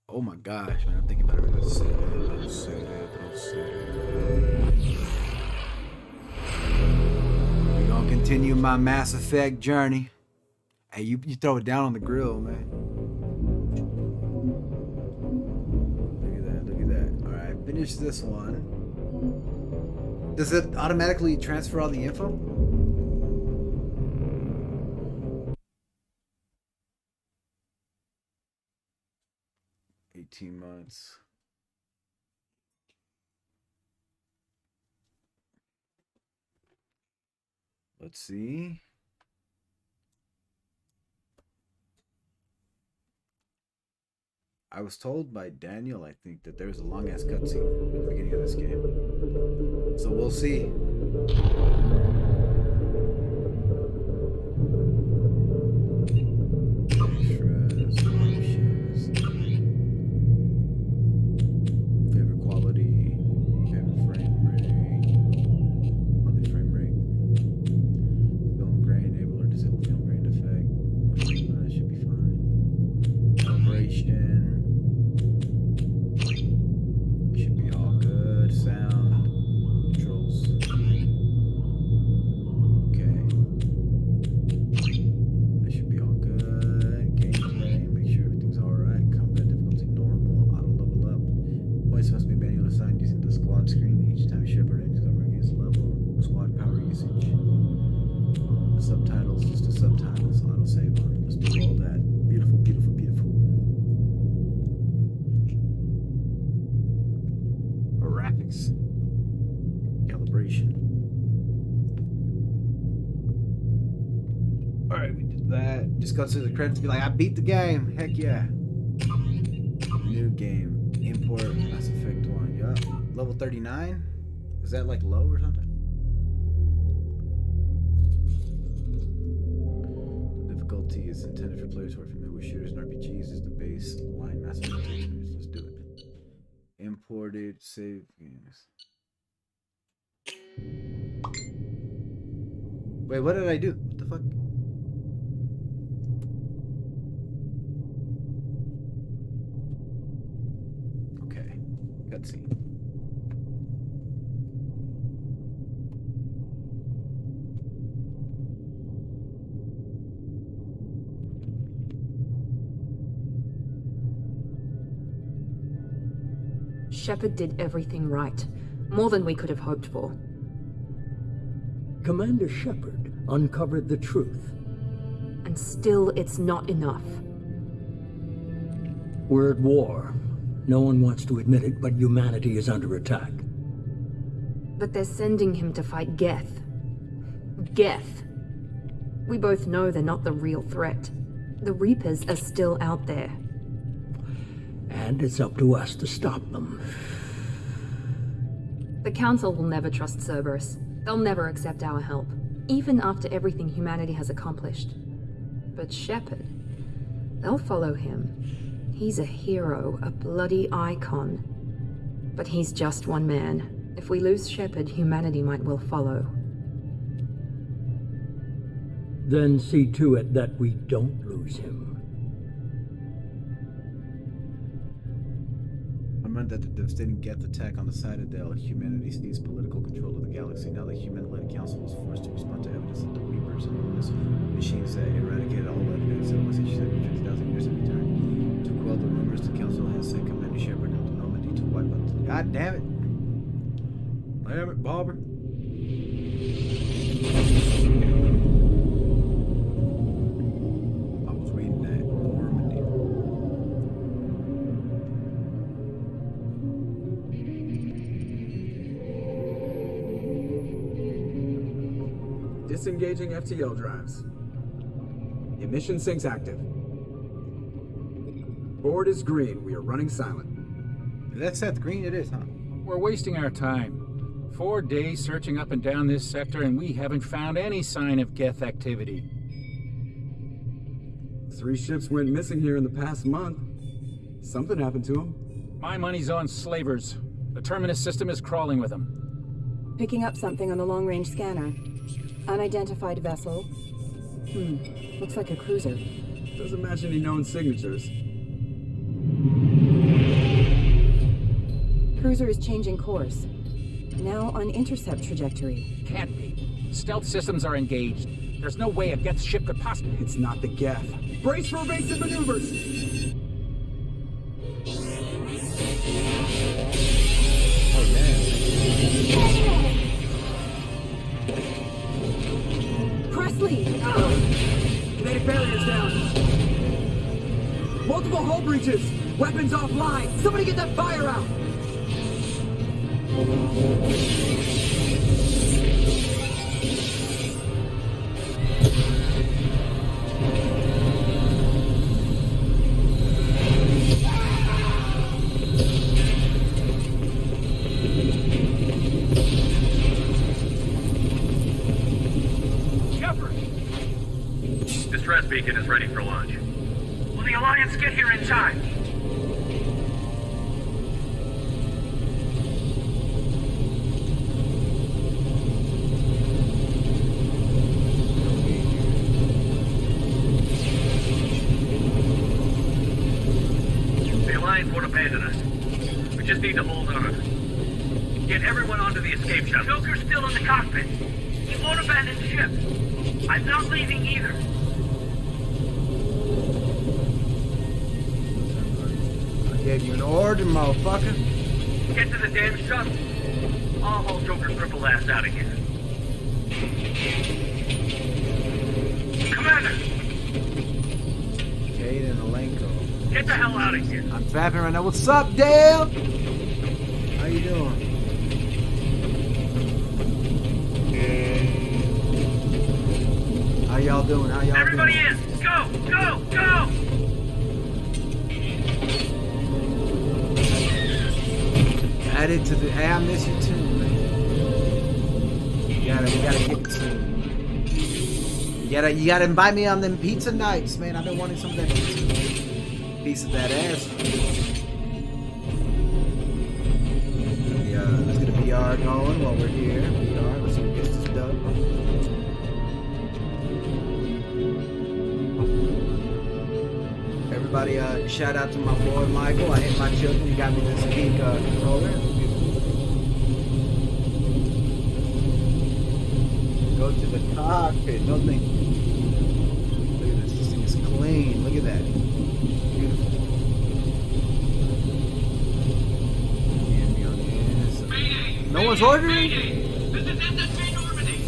Oh my gosh, man, I'm thinking about it. We're gonna continue my Mass Effect journey. Hey, you throw it down on the grill, man. Look at that. Alright, finish this one. Does it automatically transfer all the info? 18 months. Let's see. I was told by Daniel, I think, that there's a long ass cutscene at the beginning of this game. So we'll see. Favorite quality, favorite frame rate, quality frame rate, film grain, enable or disable film grain effect. Should be fine. Calibration. Should be all good. Sound controls. Okay. That should be all good. Gameplay. Make sure everything's alright. Combat difficulty normal. Auto level up. Points must be manually assigned using the squad screen. Each time Shepard enters over against level. Squad power usage. The subtitles. Just the subtitles. Auto save on. Let's do all that. Beautiful, beautiful, beautiful. Graphics. Calibration. Alright, we did that. Just go through the credits and be like, I beat the game. Heck yeah. New game. Import Mass Effect 1. Yup. Level 39? Is that like low or something? The difficulty is intended for players who are familiar with shooters and RPGs. Is the baseline Mass Effect experience. Let's do it. Imported save games. Wait, what did I do? What the fuck? Okay, cutscene. Shepard did everything right. More than we could have hoped for. Commander Shepard uncovered the truth. And still, it's not enough. We're at war. No one wants to admit it, but humanity is under attack. But they're sending him to fight Geth. Geth. We both know they're not the real threat. The Reapers are still out there. And it's up to us to stop them. The Council will never trust Cerberus. They'll never accept our help, even after everything humanity has accomplished. But Shepard, they'll follow him. He's a hero, a bloody icon. But he's just one man. If we lose Shepard, humanity might well follow. Then see to it that we don't lose him. That the devastating Geth attack on the Citadel, humanity seized political control of the galaxy. Now the human-led council was forced to respond to evidence that the Reapers and enormous machines that eradicated all evidence civilization every 50,000 years every time. To quell the rumors, the council has sent Commander Shepard into Normandy to wipe out the... God damn it! Damn it, Bobber. I was reading that. Normandy. Disengaging FTL drives. Emission sinks active. Board is green. We are running silent. That's Seth Green, it is, huh? We're wasting our time. 4 days searching up and down this sector, and we haven't found any sign of Geth activity. 3 ships went missing here in the past month. Something happened to them. My money's on slavers. The Terminus system is crawling with them. Picking up something on the long-range scanner. Unidentified vessel. Looks like a cruiser. Doesn't match any known signatures. cruiser is changing course. Now on intercept trajectory. Can't be. Stealth systems are engaged. There's no way a Geth ship could possibly... It's not the Geth. Brace for evasive maneuvers! Oh, man. Presley! Kinetic barriers down! Multiple hull breaches! Weapons offline! Somebody get that fire out! Distress beacon is ready for launch. Will the Alliance get here in time? The Alliance won't abandon us. We just need to hold on. Get everyone onto the escape shuttle. Joker's still in the cockpit. He won't abandon the ship. I'm not leaving either. I gave you an order, motherfucker. Get to the damn shuttle. I'll haul Joker's crippled ass out of here. Commander! Cade and Alenko. Get the hell out of here. I'm fapping right now. What's up, Dale? How you doing? How y'all doing? How y'all Everybody doing? in! Go! Go! Go! Added to the. Hey, I miss you too, man. We gotta get to. You gotta invite me on them pizza nights, man. I've been wanting some of that pizza. Piece of that ass. Yeah, let's get a VR going while we're here. VR, let's get this done. Everybody, shout out to my boy Michael. I hit my children. He got me this pink controller. Go to the cockpit. No thank you. Look at this. This thing is clean. Look at that. Beautiful. No one's ordering? This is SSV Normandy!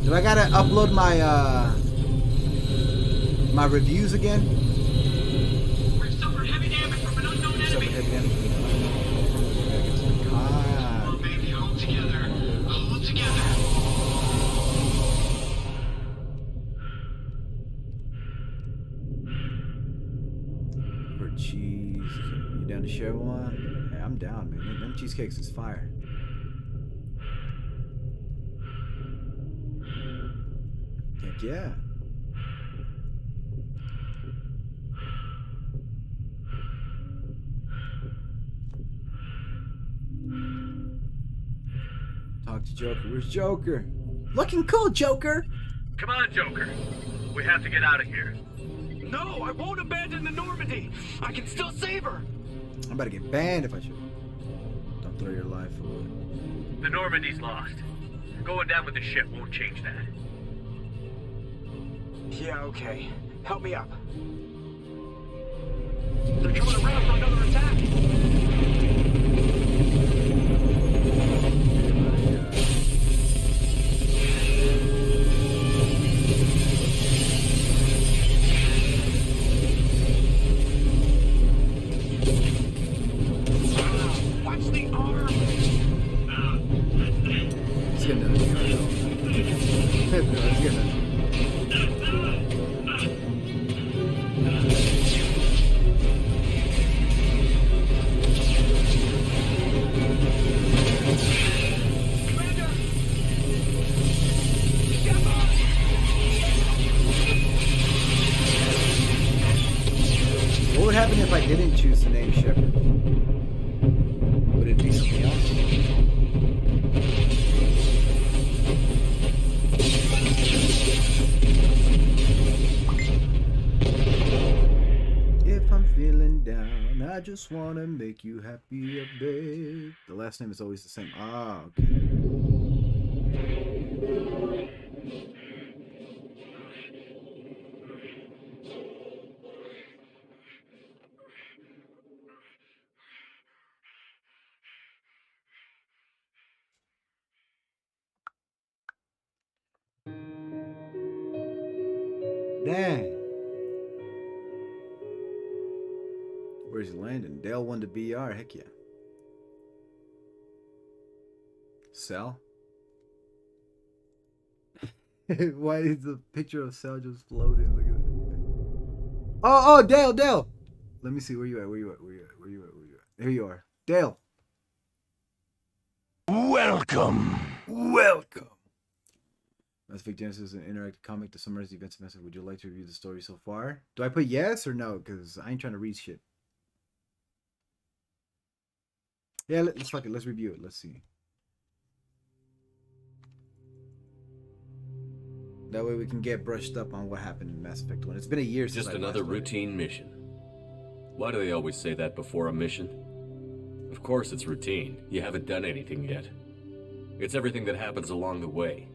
Do I gotta upload my reviews again? We've suffered heavy damage from an unknown enemy. Ah. Baby, hold together. Hold together. For cheese. You down to share one? Hey, I'm down, man. Them cheesecakes is fire. Heck yeah. Talk to Joker. Where's Joker? Looking cool, Joker. Come on, Joker. We have to get out of here. No, I won't abandon the Normandy. I can still save her. I'm about to get banned if I should. Don't throw your life away. The Normandy's lost. Going down with the ship won't change that. Yeah, okay. Help me up. They're coming around for another attack. Watch the arm. Let's get another VR. Let's get another. What would happen if I didn't choose the name Shepard? Would it be something else? If if I'm feeling down, I just wanna make you happy a bit. The last name is always the same. Ah, okay. Dang. Where's he landing? Dale won the BR. Heck yeah. Sal? Why is the picture of Sal just floating? Look at it. Oh, Dale. Let me see. Where you at? Where you at? There you are. Dale. Welcome. Mass Effect Genesis is an interactive comic to summarize the events of Mass Effect. Would you like to review the story so far? Do I put yes or no? Because I ain't trying to read shit. Yeah, let's fuck it. Let's review it. Let's see. That way we can get brushed up on what happened in Mass Effect 1. It's been a year since Just another routine mission. Why do they always say that before a mission? Of course it's routine. You haven't done anything yet. It's everything that happens along the way.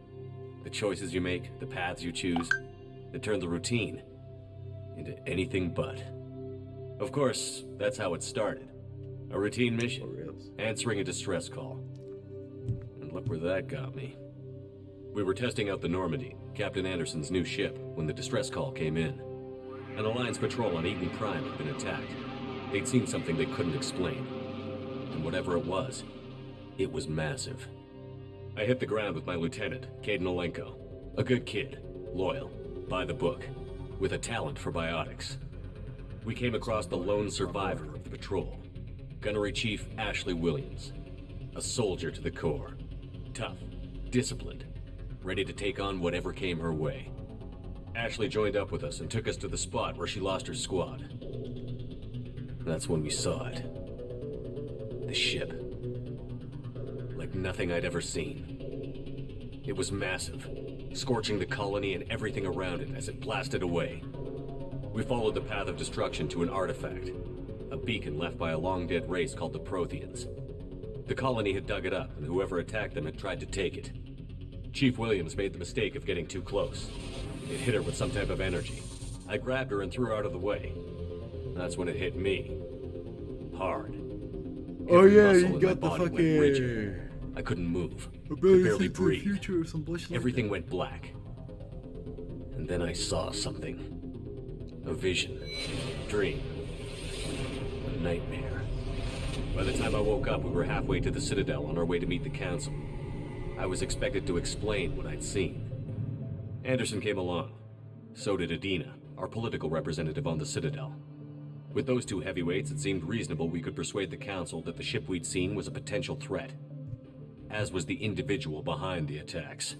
The choices you make, the paths you choose, that turn the routine into anything but. Of course, that's how it started. A routine mission, answering a distress call. And look where that got me. We were testing out the Normandy, Captain Anderson's new ship, when the distress call came in. An Alliance patrol on Eden Prime had been attacked. They'd seen something they couldn't explain. And whatever it was massive. I hit the ground with my lieutenant, Kaidan Alenko. A good kid, loyal, by the book, with a talent for biotics. We came across the lone survivor of the patrol, Gunnery Chief Ashley Williams. A soldier to the core. Tough, disciplined, ready to take on whatever came her way. Ashley joined up with us and took us to the spot where she lost her squad. That's when we saw it. The ship. Like nothing I'd ever seen. It was massive, scorching the colony and everything around it as it blasted away. We followed the path of destruction to an artifact, a beacon left by a long-dead race called the Protheans. The colony had dug it up, and whoever attacked them had tried to take it. Chief Williams made the mistake of getting too close. It hit her with some type of energy. I grabbed her and threw her out of the way. That's when it hit me. Hard. Oh Every yeah, muscle you in got my the body went fucking rigid. I couldn't move. Could ability barely to breathe. future or some bullshit. Everything went black. And then I saw something. A vision. Dream. A nightmare. By the time I woke up, we were halfway to the Citadel on our way to meet the Council. I was expected to explain what I'd seen. Anderson came along. So did Adina, our political representative on the Citadel. With those two heavyweights, it seemed reasonable we could persuade the Council that the ship we'd seen was a potential threat. As was the individual behind the attacks.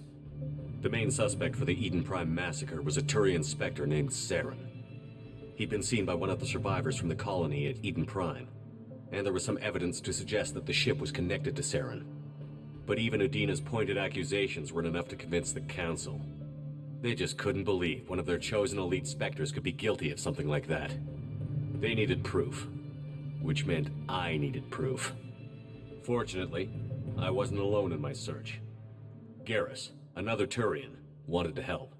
The main suspect for the Eden Prime massacre was a Turian Spectre named Saren. He'd been seen by one of the survivors from the colony at Eden Prime, and there was some evidence to suggest that the ship was connected to Saren. But even Adina's pointed accusations weren't enough to convince the Council. They just couldn't believe one of their chosen elite Spectres could be guilty of something like that. They needed proof, which meant I needed proof. Fortunately, I wasn't alone in my search. Garrus, another Turian, wanted to help.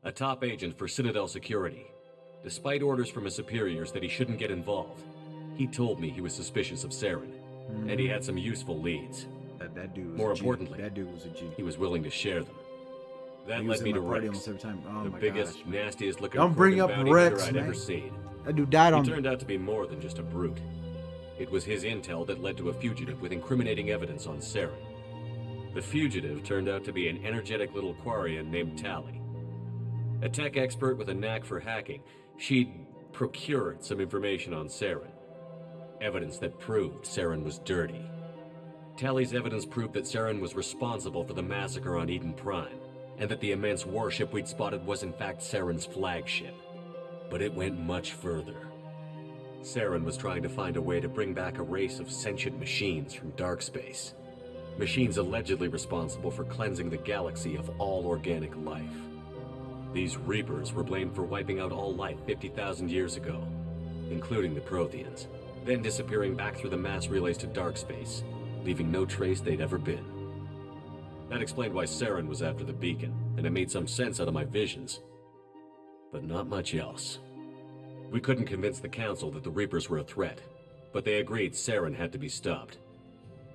A top agent for Citadel Security. Despite orders from his superiors that he shouldn't get involved, he told me he was suspicious of Saren, and he had some useful leads. That dude was More a G. importantly, That dude was a G. he was willing to share them. That He was led me in to my party Rex, almost every time. Oh the my biggest, gosh. nastiest looking Don't bring Krogan up bounty Rex, hunter I'd ever man. seen. That dude died He on turned out to be more than just a brute. It was his intel that led to a fugitive with incriminating evidence on Saren. The fugitive turned out to be an energetic little Quarian named Tali. A tech expert with a knack for hacking, she'd procured some information on Saren. Evidence that proved Saren was dirty. Tali's evidence proved that Saren was responsible for the massacre on Eden Prime, and that the immense warship we'd spotted was in fact Saren's flagship. But it went much further. Saren was trying to find a way to bring back a race of sentient machines from dark space. Machines allegedly responsible for cleansing the galaxy of all organic life. These Reapers were blamed for wiping out all life 50,000 years ago. including the Protheans, then disappearing back through the mass relays to dark space, leaving no trace they'd ever been. That explained why Saren was after the beacon, and it made some sense out of my visions. But not much else. We couldn't convince the Council that the Reapers were a threat, but they agreed Saren had to be stopped.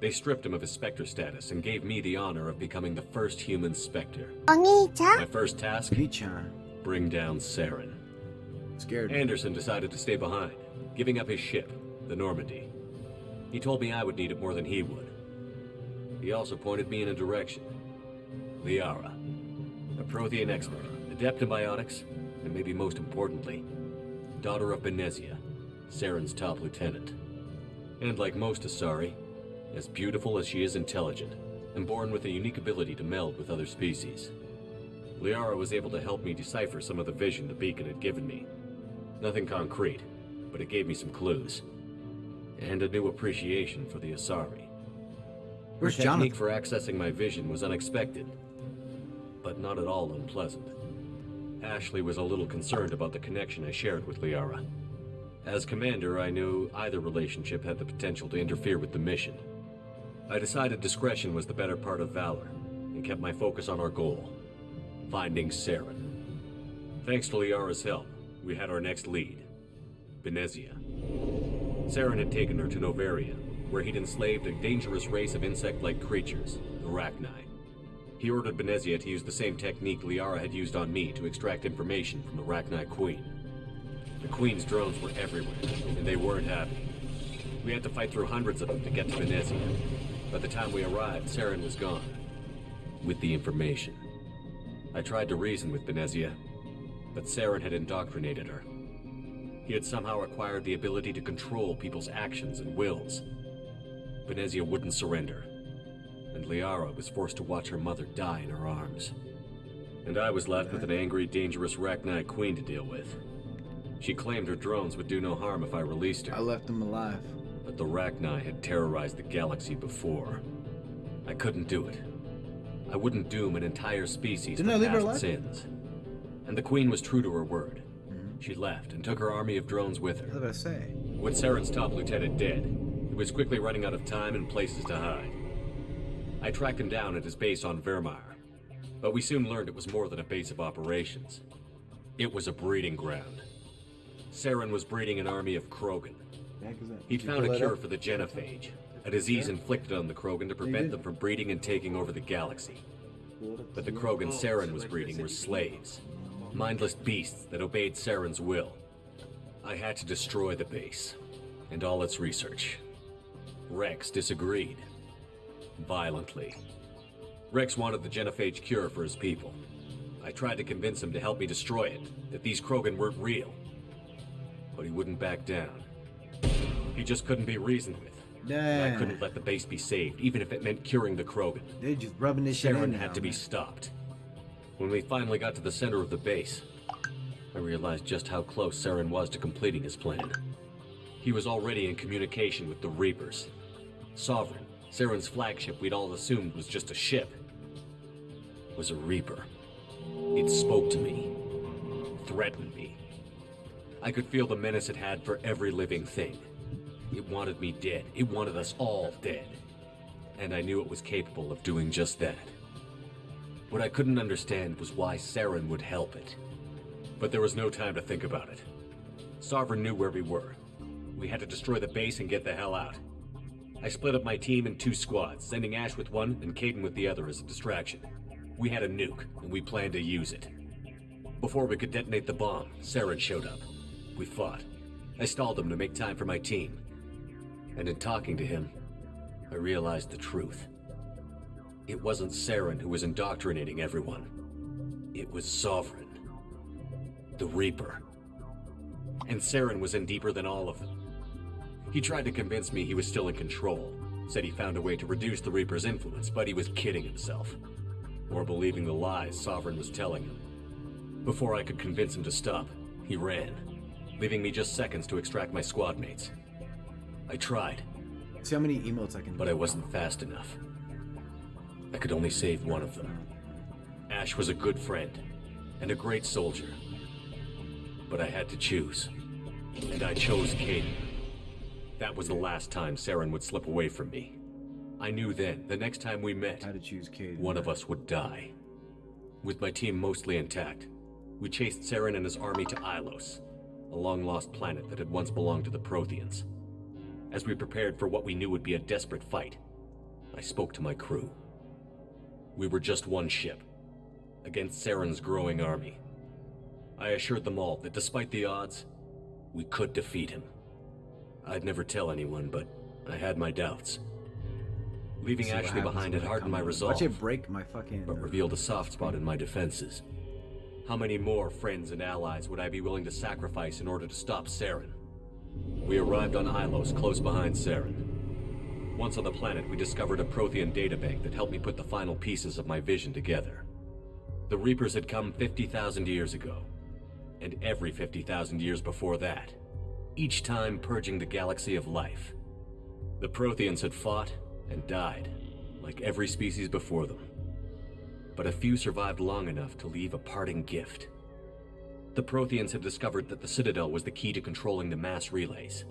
They stripped him of his Spectre status and gave me the honor of becoming the first human Spectre. My first task? Pichan. Bring down Saren. Scared. Anderson decided to stay behind, giving up his ship, the Normandy. He told me I would need it more than he would. He also pointed me in a direction. Liara, a Prothean expert, adept in biotics, and maybe most importantly, daughter of Benezia, Saren's top lieutenant. And like most Asari, as beautiful as she is intelligent, and born with a unique ability to meld with other species. Liara was able to help me decipher some of the vision the beacon had given me. Nothing concrete, but it gave me some clues. And a new appreciation for the Asari. Where's Her Jonathan? technique for accessing my vision was unexpected, but not at all unpleasant. Ashley was a little concerned about the connection I shared with Liara. As commander, I knew either relationship had the potential to interfere with the mission. I decided discretion was the better part of valor, and kept my focus on our goal, finding Saren. Thanks to Liara's help, we had our next lead, Benezia. Saren had taken her to Noveria, where he'd enslaved a dangerous race of insect-like creatures, the Rachni. He ordered Benezia to use the same technique Liara had used on me to extract information from the Rachni Queen. The Queen's drones were everywhere, and they weren't happy. We had to fight through hundreds of them to get to Benezia. By the time we arrived, Saren was gone, with the information. I tried to reason with Benezia, but Saren had indoctrinated her. He had somehow acquired the ability to control people's actions and wills. Benezia wouldn't surrender, and Liara was forced to watch her mother die in her arms. And I was left with an angry, dangerous Rachni Queen to deal with. She claimed her drones would do no harm if I released her. I left him alive. But the Rachni had terrorized the galaxy before. I couldn't do it. I wouldn't doom an entire species Didn't I for leave her past alive? sins. And the Queen was true to her word. She left and took her army of drones with What her. did I say? With Saren's top lieutenant dead, he was quickly running out of time and places to hide. I tracked him down at his base on Vermeer, but we soon learned it was more than a base of operations. It was a breeding ground. Saren was breeding an army of Krogan. He'd found a cure for the genophage, a disease inflicted on the Krogan to prevent them from breeding and taking over the galaxy. But the Krogan Saren was breeding were slaves, mindless beasts that obeyed Saren's will. I had to destroy the base, and all its research. Rex disagreed. Violently. Rex wanted the genophage cure for his people. I tried to convince him to help me destroy it, that these Krogan weren't real. But he wouldn't back down. He just couldn't be reasoned with. And I couldn't let the base be saved, even if it meant curing the Krogan. They're just rubbing this shit in Saren now, had to be man. stopped. When we finally got to the center of the base, I realized just how close Saren was to completing his plan. He was already in communication with the Reapers. Sovereign, Saren's flagship we'd all assumed was just a ship, was a Reaper. It spoke to me, threatened me. I could feel the menace it had for every living thing. It wanted me dead. It wanted us all dead. And I knew it was capable of doing just that. What I couldn't understand was why Saren would help it. But there was no time to think about it. Sovereign knew where we were. We had to destroy the base and get the hell out. I split up my team in 2 squads, sending Ash with one and Caden with the other as a distraction. We had a nuke, and we planned to use it. Before we could detonate the bomb, Saren showed up. We fought. I stalled him to make time for my team. And in talking to him, I realized the truth. It wasn't Saren who was indoctrinating everyone. It was Sovereign. The Reaper. And Saren was in deeper than all of them. He tried to convince me he was still in control. Said he found a way to reduce the Reaper's influence, but he was kidding himself. Or believing the lies Sovereign was telling him. Before I could convince him to stop, he ran, leaving me just seconds to extract my squad mates. I tried, See how many emotes I can but I wasn't fast enough. I could only save one of them. Ash was a good friend, and a great soldier. But I had to choose. And I chose Caden. That was the last time Saren would slip away from me. I knew then, the next time we met, How to choose Caden. one of us would die. With my team mostly intact, we chased Saren and his army to Ilos, a long-lost planet that had once belonged to the Protheans. As we prepared for what we knew would be a desperate fight, I spoke to my crew. We were just one ship, against Saren's growing army. I assured them all that despite the odds, we could defeat him. I'd never tell anyone, but I had my doubts. Leaving See what Ashley happens behind when had I hardened come my in. resolve, Watch it break my fucking. but revealed a soft spot in my defenses. How many more friends and allies would I be willing to sacrifice in order to stop Saren? We arrived on Ilos, close behind Saren. Once on the planet, we discovered a Prothean databank that helped me put the final pieces of my vision together. The Reapers had come 50,000 years ago, and every 50,000 years before that, each time purging the galaxy of life. The Protheans had fought and died, like every species before them. But a few survived long enough to leave a parting gift. The Protheans had discovered that the Citadel was the key to controlling the mass relays.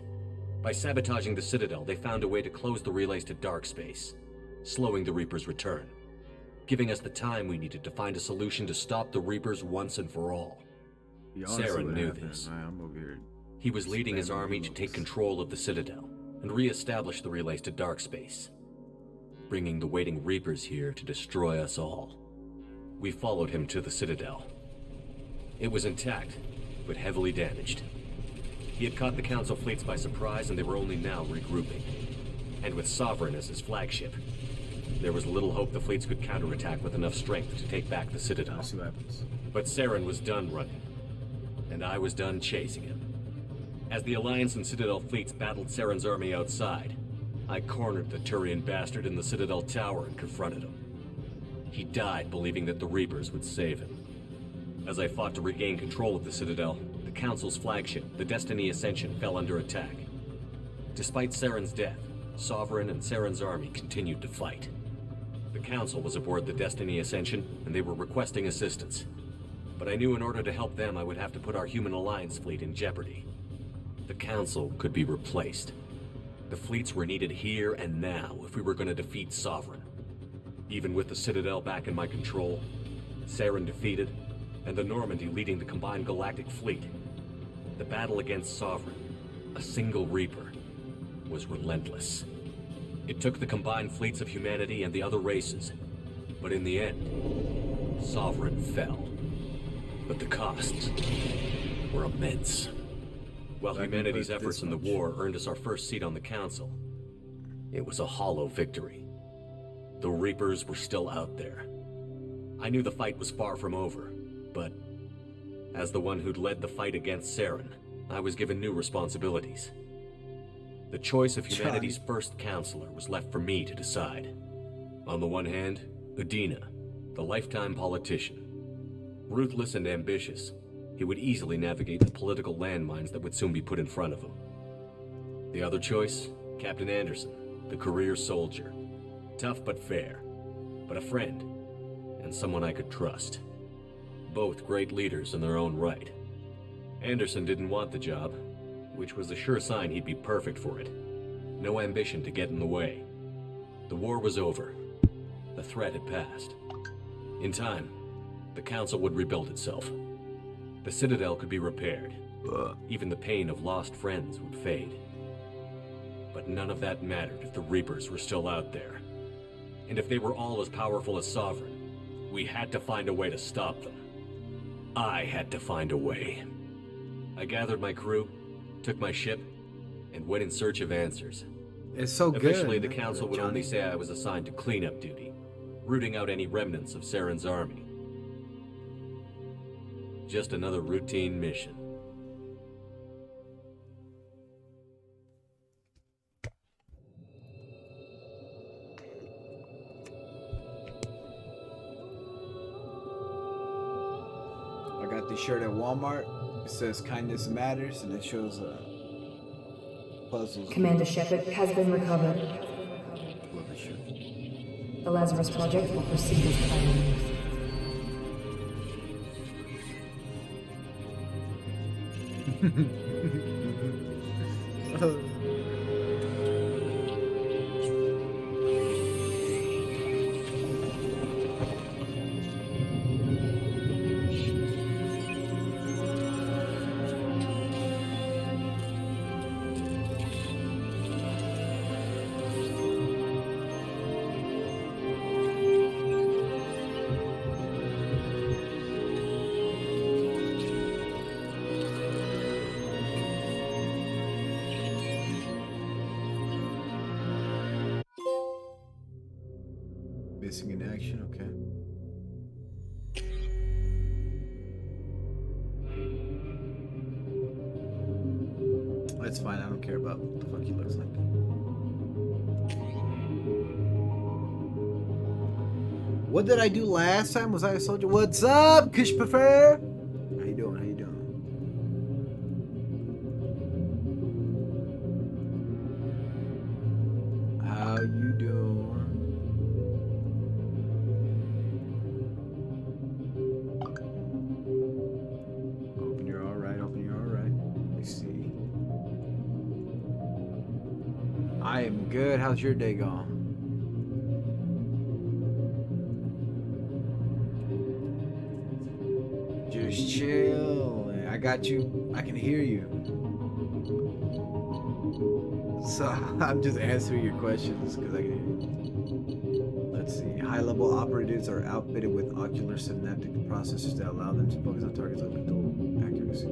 By sabotaging the Citadel, they found a way to close the relays to dark space, slowing the Reapers' return, giving us the time we needed to find a solution to stop the Reapers once and for all. Yeah, honestly, Saren what knew happened, this. I'm over here. He was leading his Spamming army to emails. take control of the Citadel and re-establish the relays to dark space, bringing the waiting Reapers here to destroy us all. We followed him to the Citadel. It was intact, but heavily damaged. He had caught the Council fleets by surprise, and they were only now regrouping. And with Sovereign as his flagship, there was little hope the fleets could counterattack with enough strength to take back the Citadel. Let's see what happens. But Saren was done running, and I was done chasing him. As the Alliance and Citadel fleets battled Saren's army outside, I cornered the Turian bastard in the Citadel tower and confronted him. He died believing that the Reapers would save him. As I fought to regain control of the Citadel, the Council's flagship, the Destiny Ascension, fell under attack. Despite Saren's death, Sovereign and Saren's army continued to fight. The Council was aboard the Destiny Ascension, and they were requesting assistance. But I knew in order to help them, I would have to put our Human Alliance fleet in jeopardy. The Council could be replaced. The fleets were needed here and now if we were going to defeat Sovereign. Even with the Citadel back in my control, Saren defeated, and the Normandy leading the combined galactic fleet, the battle against Sovereign, a single Reaper, was relentless. It took the combined fleets of humanity and the other races, but in the end, Sovereign fell. But the costs were immense. While Back humanity's and forth efforts this in the much. war earned us our first seat on the Council, it was a hollow victory. The Reapers were still out there. I knew the fight was far from over, but as the one who'd led the fight against Saren, I was given new responsibilities. The choice of humanity's first counselor was left for me to decide. On the one hand, Udina, the lifetime politician. Ruthless and ambitious, he would easily navigate the political landmines that would soon be put in front of him. The other choice, Captain Anderson, the career soldier. Tough but fair, but a friend, and someone I could trust. Both great leaders in their own right. Anderson didn't want the job, which was a sure sign he'd be perfect for it. No ambition to get in the way. The war was over. The threat had passed. In time, the Council would rebuild itself. The Citadel could be repaired. Even the pain of lost friends would fade. But none of that mattered if the Reapers were still out there. And if they were all as powerful as Sovereign, we had to find a way to stop them. I had to find a way. I gathered my crew, took my ship, and went in search of answers. It's so good. Eventually, the Council would Johnny. only say I was assigned to cleanup duty, rooting out any remnants of Saren's army. Just another routine mission. I got this shirt at Walmart. It says "Kindness Matters," and it shows puzzles. Commander Shepard has been recovered. Love this shirt. The Lazarus Project will proceed as planned. Missing in action, okay. That's fine, I don't care about what the fuck he looks like. What did I do last time? Was I a soldier? What's up, Kush Prefer? How you doing? How you doing? How you doing? Hoping you're alright, hoping you're alright. Let me see. I am good. How's your day going? Just chill. I got you. I can hear you. So I'm just answering your questions because I can hear you. Let's see. High-level operators are outfitted with ocular synaptic processors that allow them to focus on targets with dual accuracy.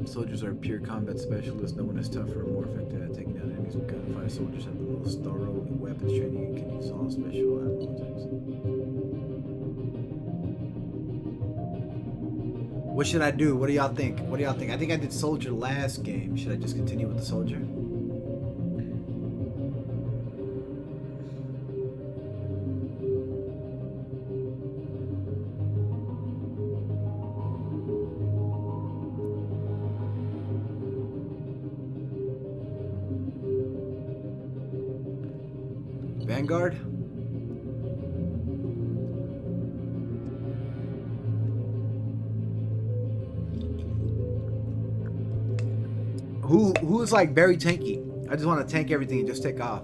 Soldiers are pure combat specialists. No one is tougher or more effective at taking down enemies with gunfire. Soldiers have the most thorough weapons training and can use all special ammo types. What should I do? What do y'all think? What do y'all think? I think I did soldier last game. Should I just continue with the soldier? Vanguard? Who is like very tanky? I just want to tank everything and just take off.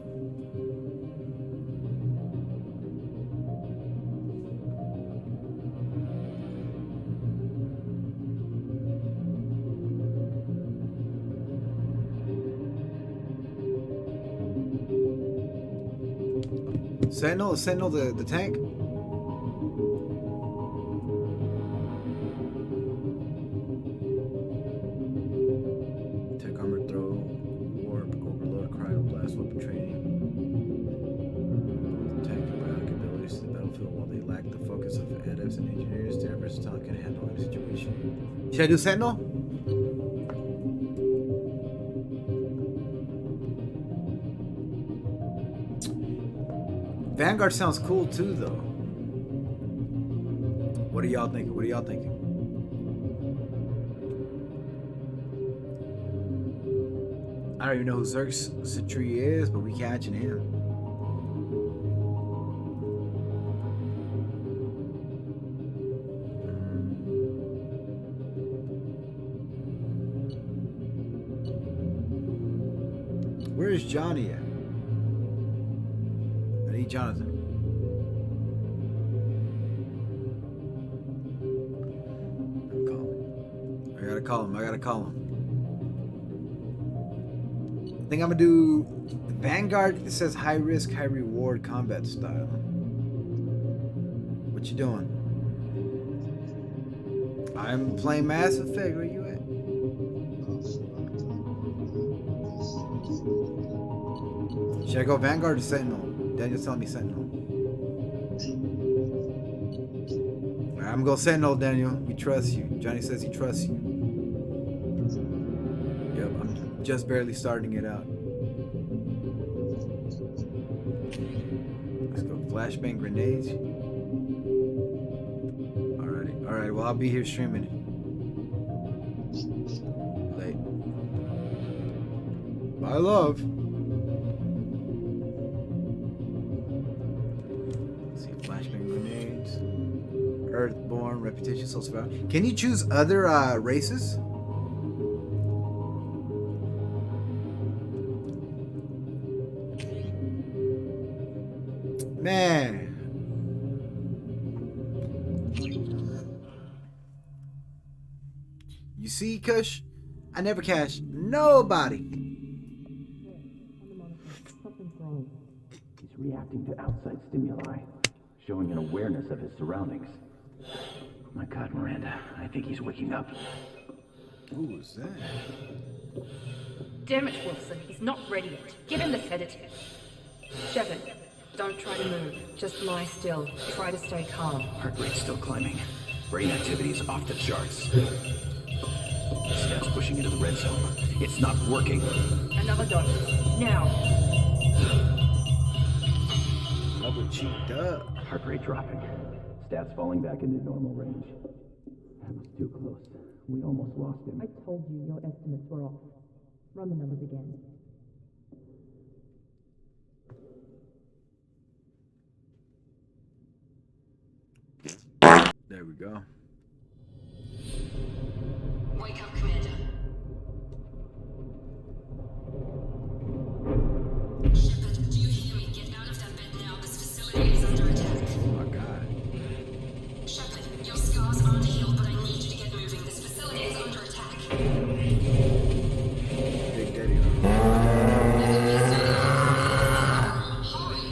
Sentinel the tank. Tech armor throw, warp, overload, cryo blast, weapon training. Tank and biotic abilities to the battlefield while they lack the focus of adepts and engineers. Their versatile can handle any situation. Should I do Sentinel? Vanguard sounds cool too, though. What are y'all thinking? What are y'all thinking? I don't even know who Zerx Citri is, but we catching him. Where is Johnny at? I need Jonathan. I gotta call him. I think I'm gonna do Vanguard. It says high risk, high reward combat style. What you doing? I'm playing Mass Effect. Where you at? Should I go Vanguard or Sentinel? Daniel's telling me Sentinel. Alright, I'm gonna go Sentinel, Daniel. We trust you. Johnny says he trusts you. Yep, I'm just barely starting it out. Let's go. Flashbang grenades. Alright, well, I'll be here streaming. Late. Bye, love. Earthborn, reputation, soul survival. Can you choose other races? Man. You see, Kush? I never catch nobody. He's reacting to outside stimuli, showing an awareness of his surroundings. My God, Miranda, I think he's waking up. Who was that? Damn it, Wilson. He's not ready yet. Give him the sedative. Shepard, don't try to move. Just lie still. Try to stay calm. Heart rate's still climbing. Brain activity is off the charts. Scout's pushing into the red zone. It's not working. Another dose. Now. Double cheeked up. Heart rate dropping. Stats falling back into normal range. That was too close. We almost lost him. I told you your estimates were off. Run the numbers again. There we go. Wake up, Commander. Shepard, do you hear me? Get out of that bed now. This facility is under attack. Oh my God. Shepard, your scars aren't healed, but I need you to get moving. This facility is under attack. Big Daddy. Hurry!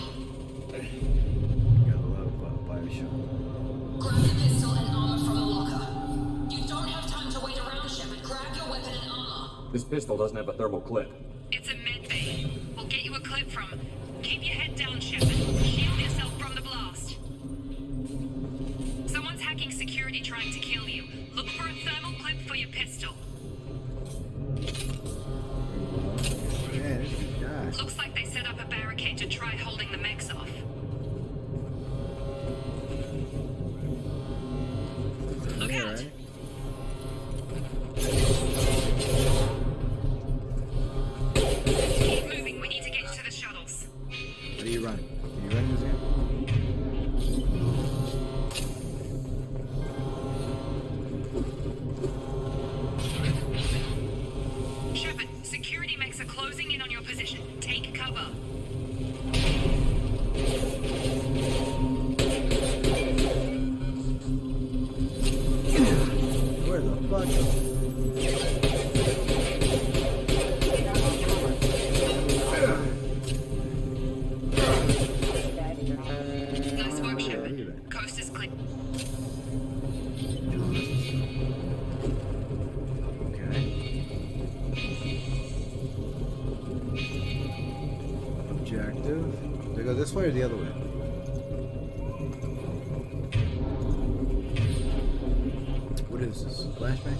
Gotta love Bioshock. Grab the pistol and armor from the locker. You don't have time to wait around, Shepard. Grab your weapon and armor. This pistol doesn't have a thermal clip. It's a med bay. We'll get you a clip from. Keep your head down, Shepard. Shield yourself from the blast. Someone's hacking security trying to kill you. Look for a thermal clip for your pistol. Man, this is nice. Looks like they set up a barricade to try holding the mechs off. Look out! Alright. Keep moving. We need to get you to the shuttles. What are you running? Are you running this game? Shepard, security mechs are closing in on your position. Take cover. Where the fuck? Nice work, Look at Shepard. that. Coast is clear. Okay. Objective. Do I go this way or the other way? What is this? Flashbang?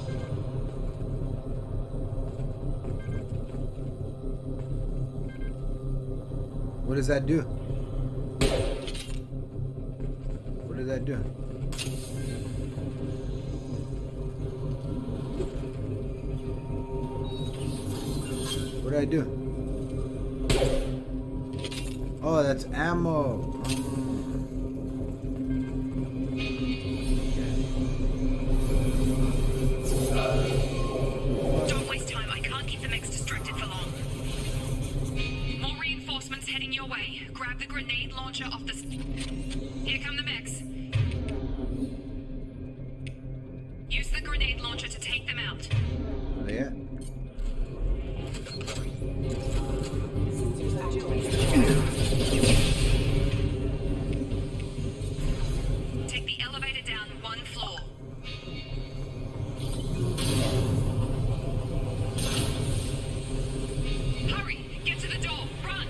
What does that do? What did that do? What did I do? Oh, that's ammo. Don't waste time. I can't keep the mechs distracted for long. More reinforcements heading your way. Grab the grenade launcher off the... Here come the mechs. Use the grenade launcher to take them out. Are they at? Take the elevator down one floor. Hurry! Get to the door! Run!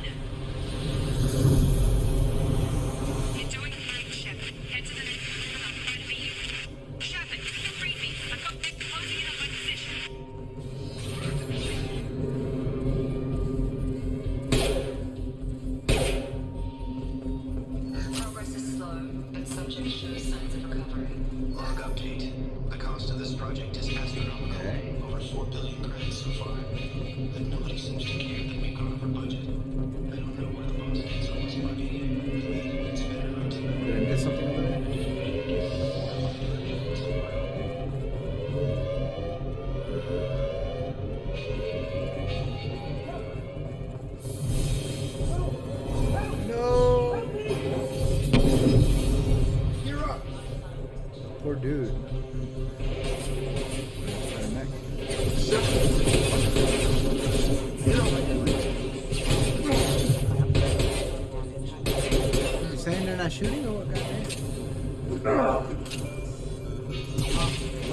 shooting or what? Goddamn.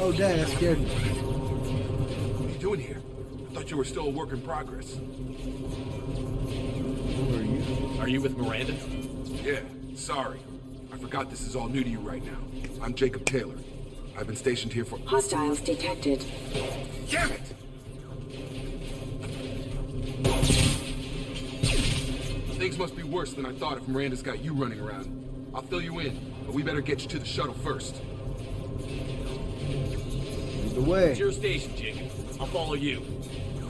Oh, dang, that scared me. What are you doing here? I thought you were still a work in progress. Who are you? Are you with Miranda? Yeah, sorry. I forgot this is all new to you right now. I'm Jacob Taylor. I've been stationed here for— Hostiles detected. Damn it! Things must be worse than I thought if Miranda's got you running around. I'll fill you in, but we better get you to the shuttle first. Lead the way. It's your station, Jacob. I'll follow you.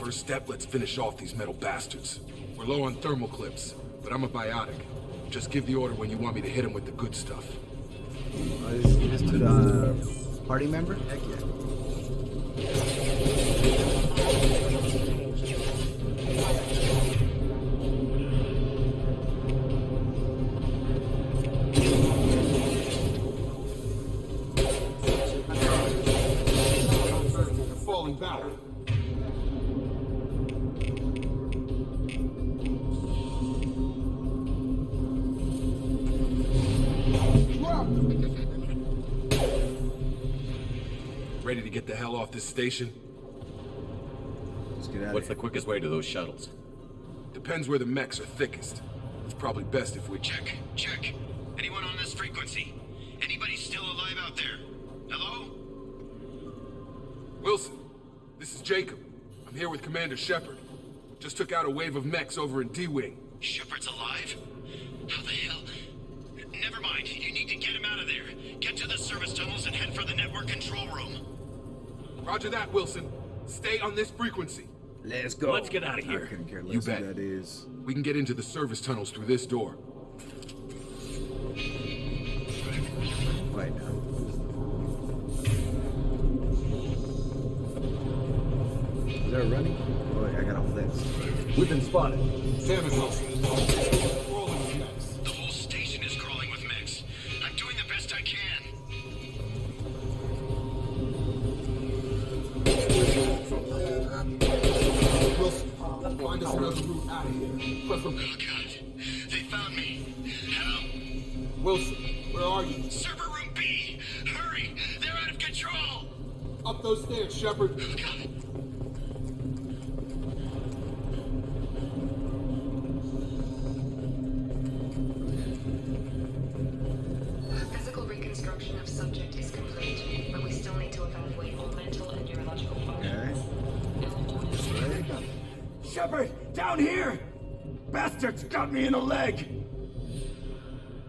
First step, let's finish off these metal bastards. We're low on thermal clips, but I'm a biotic. Just give the order when you want me to hit them with the good stuff. Oh, this to the party member? Heck yeah. Falling back. Ready to get the hell off this station? Let's get out What's of the quickest way to those shuttles? Depends where the mechs are thickest. It's probably best if we— Check. Anyone on this frequency? Anybody still alive out there? Hello? Wilson, this is Jacob. I'm here with Commander Shepard. Just took out a wave of mechs over in D-Wing. Shepard's alive? How the hell? Never mind. You need to get him out of there. Get to the service tunnels and head for the network control room. Roger that, Wilson. Stay on this frequency. Let's go. Let's get out of I here. couldn't care less You who bet. that is. We can get into the service tunnels through this door. Right now. Is there running? Oh, wait, I got all this. We've been spotted. Damn it, Wilson. The whole station is crawling with mechs. I'm doing the best I can. Wilson, find us another route out of here. Oh, God. They found me. How? Wilson, where are you? Server room B! Hurry! They're out of control! Up those stairs, Shepard. Oh, God. Physical reconstruction of subject is complete, but we still need to evaluate all mental and neurological functions. Okay. Shepard! Down here! Bastards got me in the leg!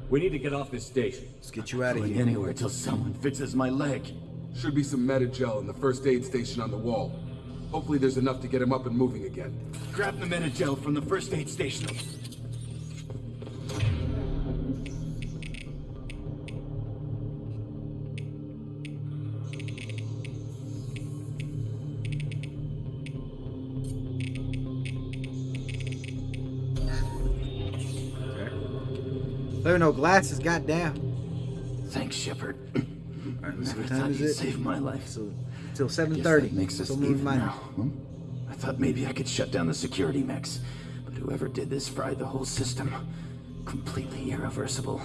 We need to get off this station. Let's get you out of Going here. anywhere till someone fixes my leg. Should be some Metagel in the first aid station on the wall. Hopefully there's enough to get him up and moving again. Grab the Metagel from the first aid station. There are no glasses, goddamn. Thanks, Shepard. Alright, let's see what Never time thought is you'd it? save my life. So, till Guess 7:30. that makes us So move even mine. now. I thought maybe I could shut down the security mechs, but whoever did this fried the whole system. Completely irreversible.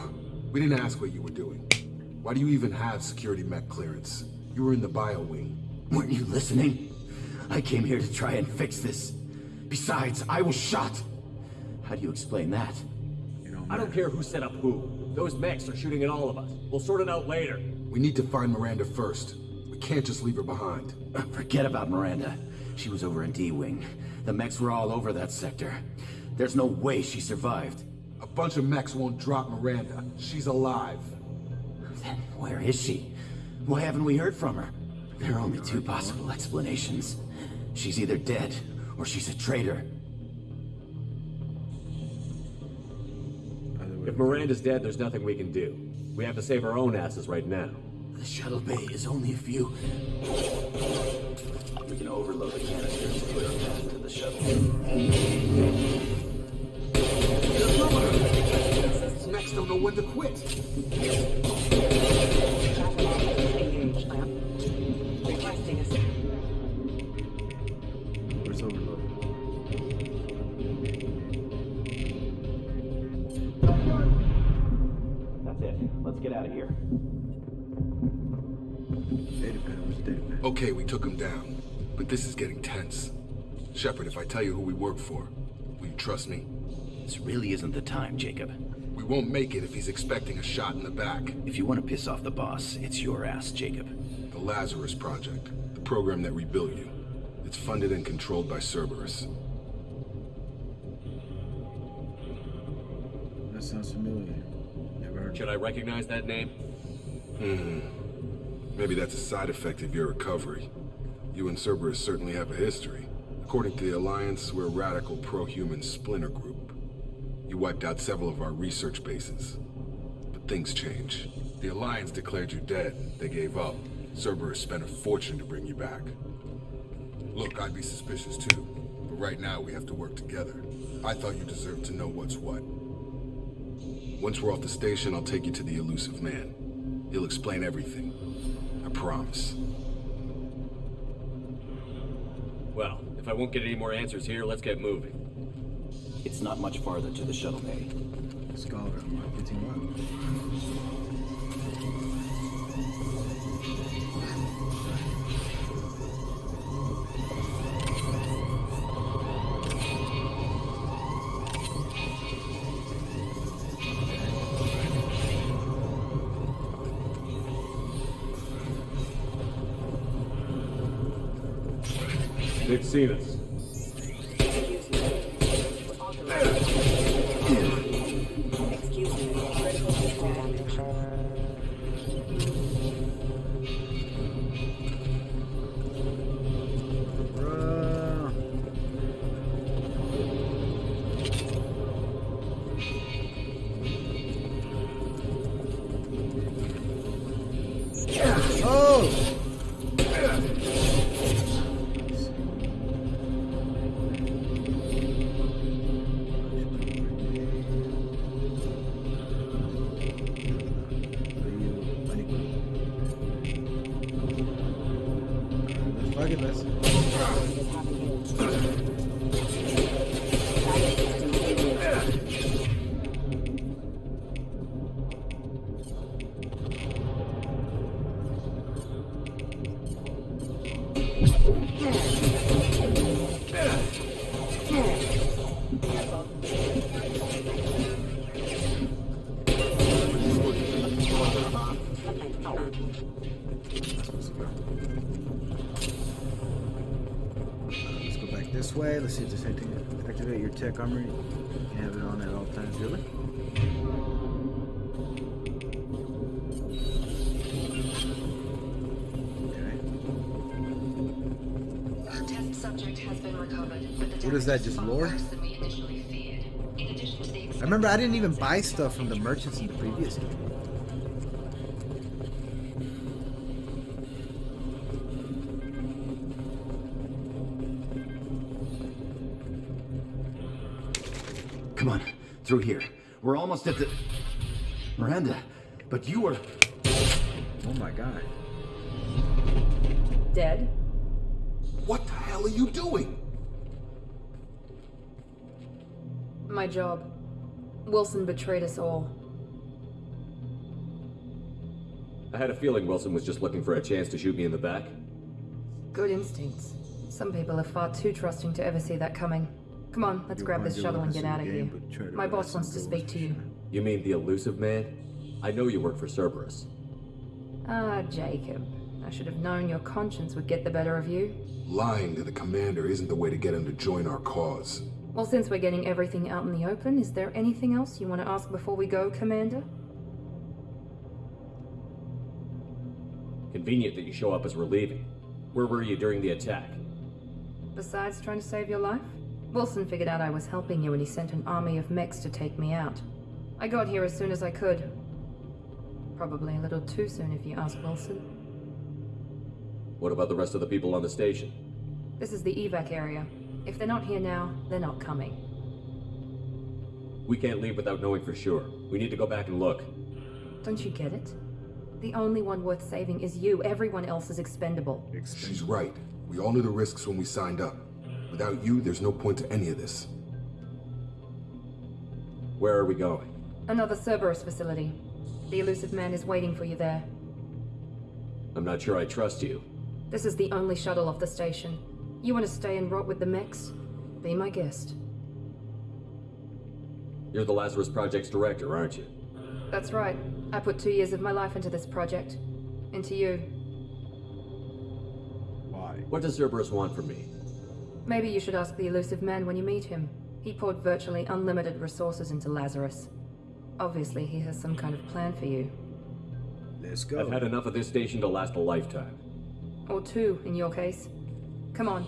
We didn't ask what you were doing. Why do you even have security mech clearance? You were in the bio wing. Weren't you listening? I came here to try and fix this. Besides, I was shot. How do you explain that? I don't care who set up who. Those mechs are shooting at all of us. We'll sort it out later. We need to find Miranda first. We can't just leave her behind. Forget about Miranda. She was over in D-Wing. The mechs were all over that sector. There's no way she survived. A bunch of mechs won't drop Miranda. She's alive. Then where is she? Why haven't we heard from her? There are only two possible explanations. She's either dead, or she's a traitor. If Miranda's dead, there's nothing we can do. We have to save our own asses right now. The shuttle bay is only a few. We can overload the canisters to clear a path to the shuttle. These mechs don't know when to quit. Where's Overload? That's get out of here. Where's the datapad? Okay, we took him down. But this is getting tense. Shepard, if I tell you who we work for, will you trust me? This really isn't the time, Jacob. We won't make it if he's expecting a shot in the back. If you want to piss off the boss, it's your ass, Jacob. The Lazarus Project, the program that rebuilt you. It's funded and controlled by Cerberus. That sounds familiar. Never heard. Should I recognize that name? Maybe that's a side effect of your recovery. You and Cerberus certainly have a history. According to the Alliance, we're a radical pro-human splinter group. You wiped out several of our research bases. But things change. The Alliance declared you dead. They gave up. Cerberus spent a fortune to bring you back. Look, I'd be suspicious too. But right now, we have to work together. I thought you deserved to know what's what. Once we're off the station, I'll take you to the Elusive Man. He'll explain everything. I promise. Well, if I won't get any more answers here, let's get moving. It's not much farther to the shuttle bay. Scholar, marketing well. They've seen us. Way. Let's see if there's anything. Activate your tech armor. You can have it on at all times. Really? Okay. Test subject has been recovered, but the what is that? Just lore? I remember I didn't even buy stuff from the merchants in the previous game. Come on, through here. We're almost at the... Miranda, but you were... Oh my god. Dead? What the hell are you doing? My job. Wilson betrayed us all. I had a feeling Wilson was just looking for a chance to shoot me in the back. Good instincts. Some people are far too trusting to ever see that coming. Come on, let's grab this shuttle and get out of here. My boss wants to speak to you. You mean the Elusive Man? I know you work for Cerberus. Ah, Jacob. I should have known your conscience would get the better of you. Lying to the commander isn't the way to get him to join our cause. Well, since we're getting everything out in the open, is there anything else you want to ask before we go, Commander? Convenient that you show up as we're leaving. Where were you during the attack? Besides trying to save your life? Wilson figured out I was helping you and he sent an army of mechs to take me out. I got here as soon as I could. Probably a little too soon if you ask Wilson. What about the rest of the people on the station? This is the evac area. If they're not here now, they're not coming. We can't leave without knowing for sure. We need to go back and look. Don't you get it? The only one worth saving is you. Everyone else is expendable. She's right. We all knew the risks when we signed up. Without you, there's no point to any of this. Where are we going? Another Cerberus facility. The Illusive Man is waiting for you there. I'm not sure I trust you. This is the only shuttle off the station. You want to stay and rot with the mechs? Be my guest. You're the Lazarus Project's director, aren't you? That's right. I put 2 years of my life into this project. Into you. Why? What does Cerberus want from me? Maybe you should ask the Illusive Man when you meet him. He poured virtually unlimited resources into Lazarus. Obviously, he has some kind of plan for you. Let's go. I've had enough of this station to last a lifetime. Or 2, in your case. Come on.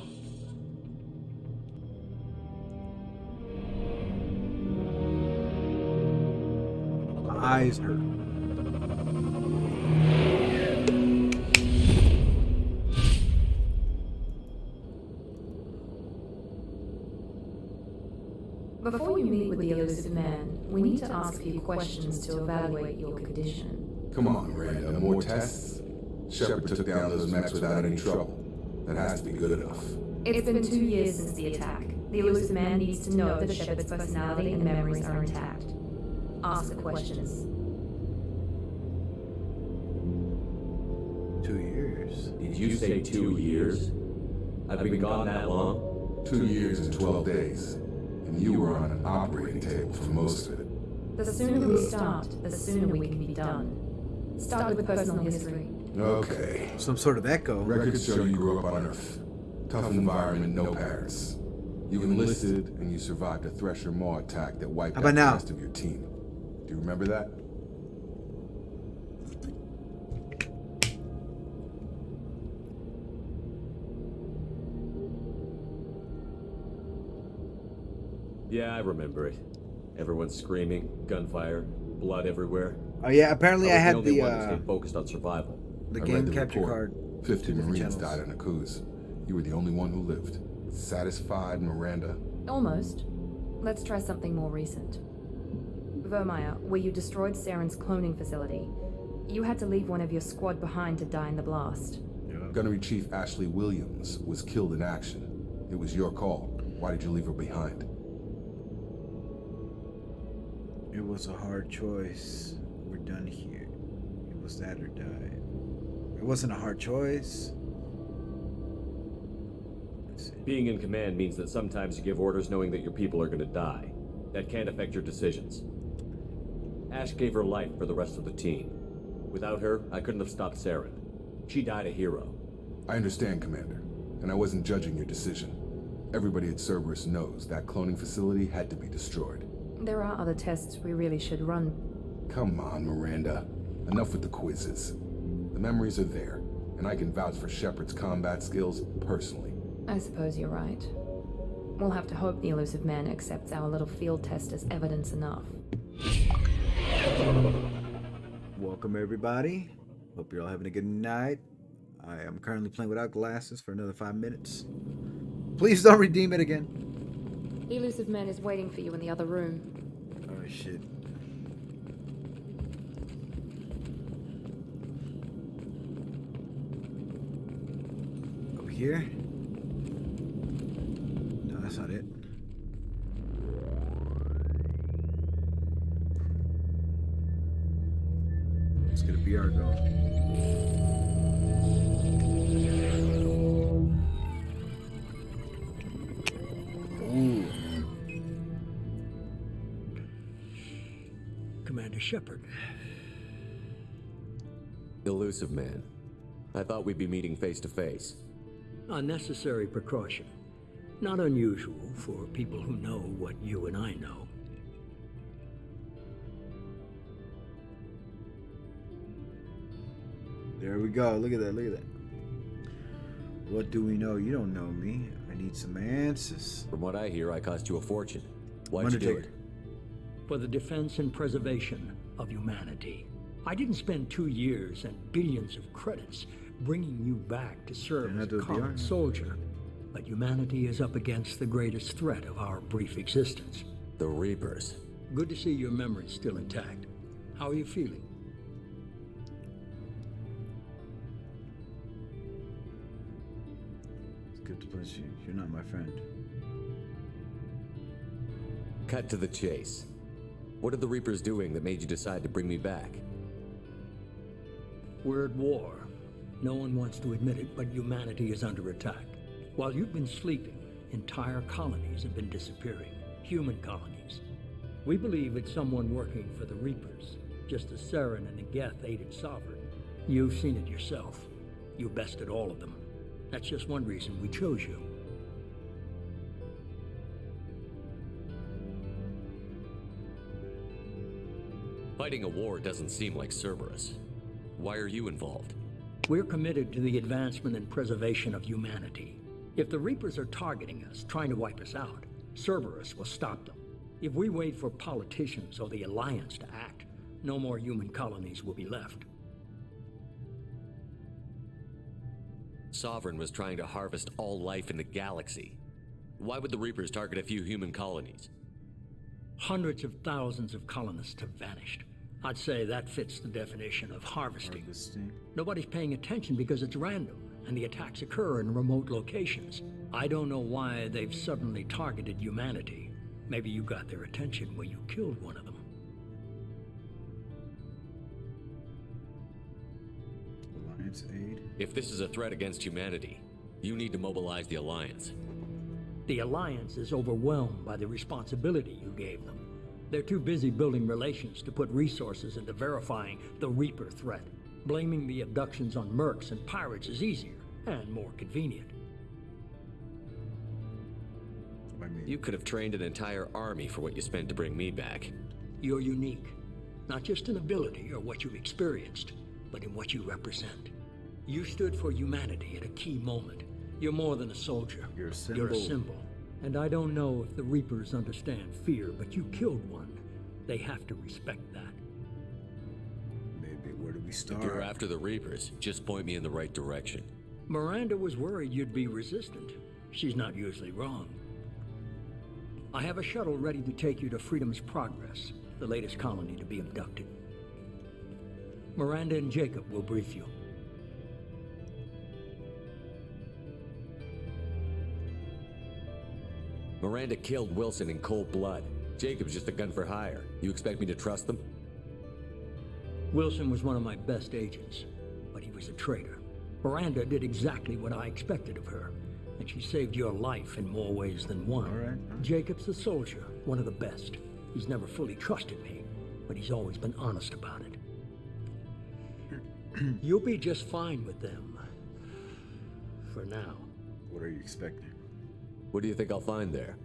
My eyes hurt. Before you meet with the Illusive Man, we need to ask a few questions to evaluate your condition. Come on, Miranda. More tests? Shepard took down those mechs without any trouble. That has to be good enough. It's been 2 years since the attack. The Illusive Man needs to know that Shepard's personality and memories are intact. Ask the questions. 2 years. Did you say 2 years? I've been gone that long? 2 years and 12 days. And you were on an operating table for most of it. The sooner we start, the sooner we can be done. Start with personal history. Okay. Some sort of echo. Records show you grew up on Earth. Tough environment, no parents. You enlisted and you survived a Thresher Maw attack that wiped How out about the now? rest of your team. Do you remember that? Yeah, I remember it. Everyone's screaming, gunfire, blood everywhere. Oh yeah, apparently I was had the only the one who stayed focused on survival. the I game read the capture report. card. 50 different Marines channels. died in a cruise. You were the only one who lived. Satisfied, Miranda? Almost. Let's try something more recent. Vermeer, where you destroyed Saren's cloning facility, you had to leave one of your squad behind to die in the blast. Gunnery Chief Ashley Williams was killed in action. It was your call. Why did you leave her behind? It was a hard choice. We're done here. It was that or die. It wasn't a hard choice. Let's see. Being in command means that sometimes you give orders knowing that your people are gonna die. That can't affect your decisions. Ash gave her life for the rest of the team. Without her, I couldn't have stopped Saren. She died a hero. I understand, Commander, and I wasn't judging your decision. Everybody at Cerberus knows that cloning facility had to be destroyed. There are other tests we really should run. Come on, Miranda. Enough with the quizzes. The memories are there, and I can vouch for Shepard's combat skills personally. I suppose you're right. We'll have to hope the Illusive Man accepts our little field test as evidence enough. Welcome everybody. Hope you're all having a good night. I am currently playing without glasses for another 5 minutes. Please don't redeem it again. The Illusive Man is waiting for you in the other room. Oh shit. Over here? No, that's not it. Let's get a BR going. Ooh. Commander Shepard. Illusive Man. I thought we'd be meeting face to face. A necessary precaution. Not unusual for people who know what you and I know. There we go. Look at that. Look at that. What do we know? You don't know me. I need some answers. From what I hear, I cost you a fortune. Why'd you do Undertaker. it? For the defense and preservation of humanity. I didn't spend 2 years and billions of credits bringing you back to serve Didn't I as do a a common PR? soldier. But humanity is up against the greatest threat of our brief existence. The Reapers. Good to see your memory's still intact. How are you feeling? It's good to please you. You're not my friend. Cut to the chase. What are the Reapers doing that made you decide to bring me back? We're at war. No one wants to admit it, but humanity is under attack. While you've been sleeping, entire colonies have been disappearing. Human colonies. We believe it's someone working for the Reapers, just as Saren and Negeth aided Sovereign. You've seen it yourself. You bested all of them. That's just one reason we chose you. Fighting a war doesn't seem like Cerberus. Why are you involved? We're committed to the advancement and preservation of humanity. If the Reapers are targeting us, trying to wipe us out, Cerberus will stop them. If we wait for politicians or the Alliance to act, no more human colonies will be left. Sovereign was trying to harvest all life in the galaxy. Why would the Reapers target a few human colonies? Hundreds of thousands of colonists have vanished. I'd say that fits the definition of harvesting. Nobody's paying attention because it's random, and the attacks occur in remote locations. I don't know why they've suddenly targeted humanity. Maybe you got their attention when you killed one of them. Alliance aid? If this is a threat against humanity, you need to mobilize the Alliance. The Alliance is overwhelmed by the responsibility you gave them. They're too busy building relations to put resources into verifying the Reaper threat. Blaming the abductions on mercs and pirates is easier and more convenient. You could have trained an entire army for what you spent to bring me back. You're unique, not just in ability or what you've experienced, but in what you represent. You stood for humanity at a key moment. You're more than a soldier. You're a symbol. You're a symbol. And I don't know if the Reapers understand fear, but you killed one. They have to respect that. Maybe where do we start? If you're after the Reapers, just point me in the right direction. Miranda was worried you'd be resistant. She's not usually wrong. I have a shuttle ready to take you to Freedom's Progress, the latest colony to be abducted. Miranda and Jacob will brief you. Miranda killed Wilson in cold blood. Jacob's just a gun for hire. You expect me to trust them? Wilson was one of my best agents, but he was a traitor. Miranda did exactly what I expected of her, and she saved your life in more ways than one. All right. Jacob's a soldier, one of the best. He's never fully trusted me, but he's always been honest about it. You'll be just fine with them. For now. What are you expecting? What do you think I'll find there?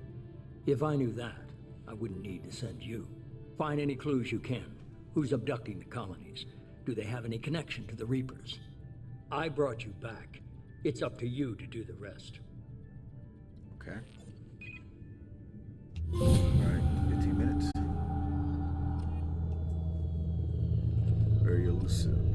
If I knew that, I wouldn't need to send you. Find any clues you can. Who's abducting the colonies? Do they have any connection to the Reapers? I brought you back. It's up to you to do the rest. Okay. Alright, 15 minutes. Very elusive.